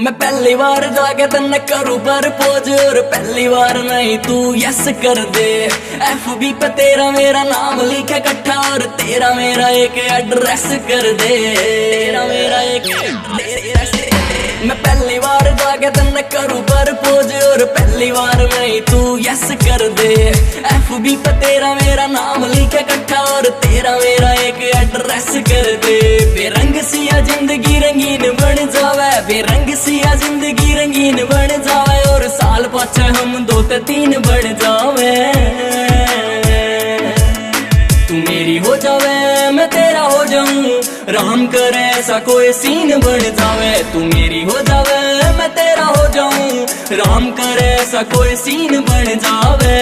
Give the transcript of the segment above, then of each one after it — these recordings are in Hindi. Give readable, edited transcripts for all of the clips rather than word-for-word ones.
मैं पहली बार जाके तन्ने करूँ प्रपोज और पहली बार नहीं तू यस कर दे। FB पे तेरा मेरा नाम लिखे इकट्ठा और तेरा मेरा एक एड्रेस कर दे। तेरा मेरा एक एड्रेस। मैं पहली बार जाके तन्ने करूँ प्रपोज और पहली बार नहीं तू यस कर दे। FB पे तेरा मेरा नाम लिखे इकट्ठा और तेरा मेरा एक एड्रेस कर दे। बेरंग सिया जिंदगी रंगीन बन जावे, बेरंग सिया जिंदगी रंगीन बन जावे और साल पाछे हम 2-3 बन जावे। तू मेरी हो जावे मैं तेरा हो जाऊं, राम करे ऐसा कोई सीन बन जावे। तू मेरी हो जावे मैं तेरा हो जाऊं, राम करे ऐसा कोई सीन बन जावे।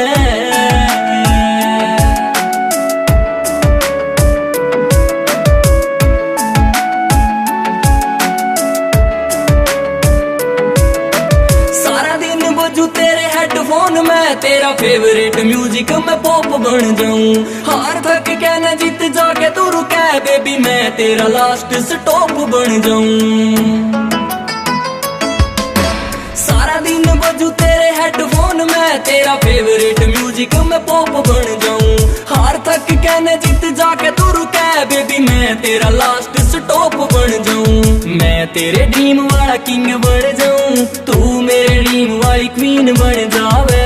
तेरे हेडफोन में तेरा फेवरेट म्यूजिक मैं पॉप बन जाऊं। हार थक के न जीत जाके तू रुके बेबी मैं तेरा लास्ट स्टॉप बन जाऊं। सारा दिन बजू तेरे हेडफोन में तेरा फेवरेट म्यूजिक मैं पॉप बन जाऊं। हार थक के न जीत जाके तू रुके बेबी मैं तेरा लास्ट स्टॉप बन जाऊं। मैं तेरे ड्रीम वाला किंग बन जाऊं, तू मेरे ड्रीम वाली क्वीन बन जावे।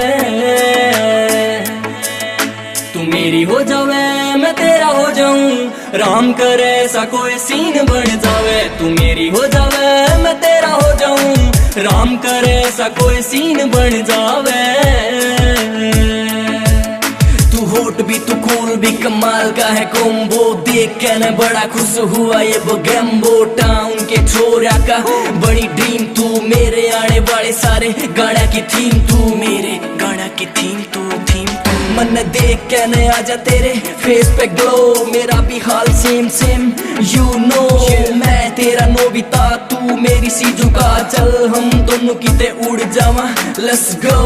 तू मेरी हो जावे मैं तेरा हो जाऊं, राम करे ऐसा कोई सीन बन जावे। तू मेरी हो जावे मैं तेरा हो जाऊं, राम करे ऐसा कोई सीन बन जावे। होट भी तू कूल भी कमाल का है कॉम्बो, देख के न बड़ा खुश हुआ ये बगैम्बो। टाउन के छोरा का बड़ी ड्रीम तू, मेरे आने वाले सारे गाना की थीम तू, मेरे गाना की थीम तू। मन देख के न आजा तेरे फेस पे ग्लो, मेरा भी हाल सेम सेम यू नो। मैं तेरा नोबिता तू मेरी सीजुका, चल हम दोनों किते उड़ जावा लेट्स गो।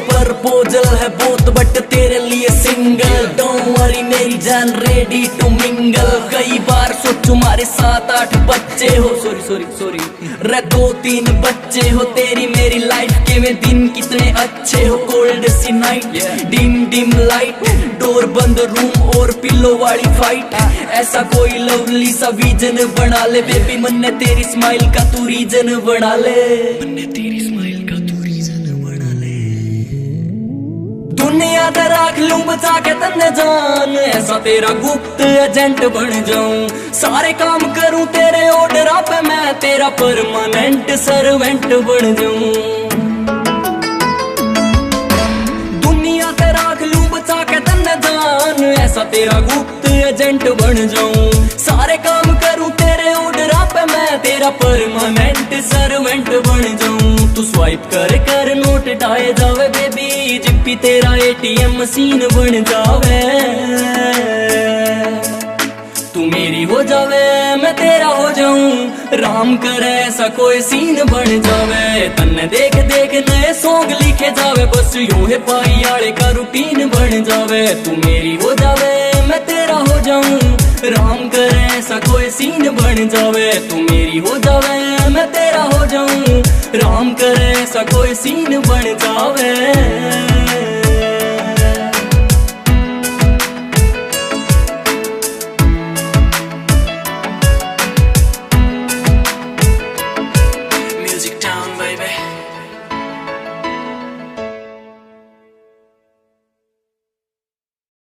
प्रपोजल है बहुत बट तेरे लिए सिंगल, डोंट वरी मेरी जान रेडी टू मिंगल। कई बार सोच तुम्हारे 7-8 बच्चे हो, सॉरी रे 2-3 बच्चे हो। तेरी मेरी लाइफ के में दिन कितने अच्छे हो, कोल्ड सी नाइट डिम लाइट, डोर बंद रूम और पिलो वाली फाइट। ऐसा कोई लवली सा विजन बना ले बेबी, मन ने तेरी स्माइल का तू रीजन बना ले। मन ने तेरी स्माइल का तू रीजन बना ले। दुनिया दे राख लूं बचा के तन्ने जान, ऐसा तेरा गुप्त एजेंट बन जाऊं। सारे काम करूं तेरे ऑर्डर पे मैं तेरा परमानेंट सर्वेंट बन जाऊं। ऐसा तेरा गुप्त एजेंट बन जाऊं। सारे काम करूं तेरे ऑर्डर पे मैं तेरा परमानेंट सर्वेंट बन जाऊं। तू स्वाइप कर नोट डाले जावे बेबी, जिप्पी तेरा ATM मशीन बन जावे। तू मेरी हो जावे मैं तेरा हो जाऊं, राम करे ऐसा कोई सीन बन जावे। तन्ने देख देख नए सॉन्ग लिखे जावे, बस यूं है पाई आले का रूटीन बन जावे। तू मेरी हो जावे मैं तेरा हो जाऊं, राम करे ऐसा कोई सीन बन जावे। तू मेरी हो जावे मैं तेरा हो जाऊं, राम करे ऐसा कोई सीन बन जावे।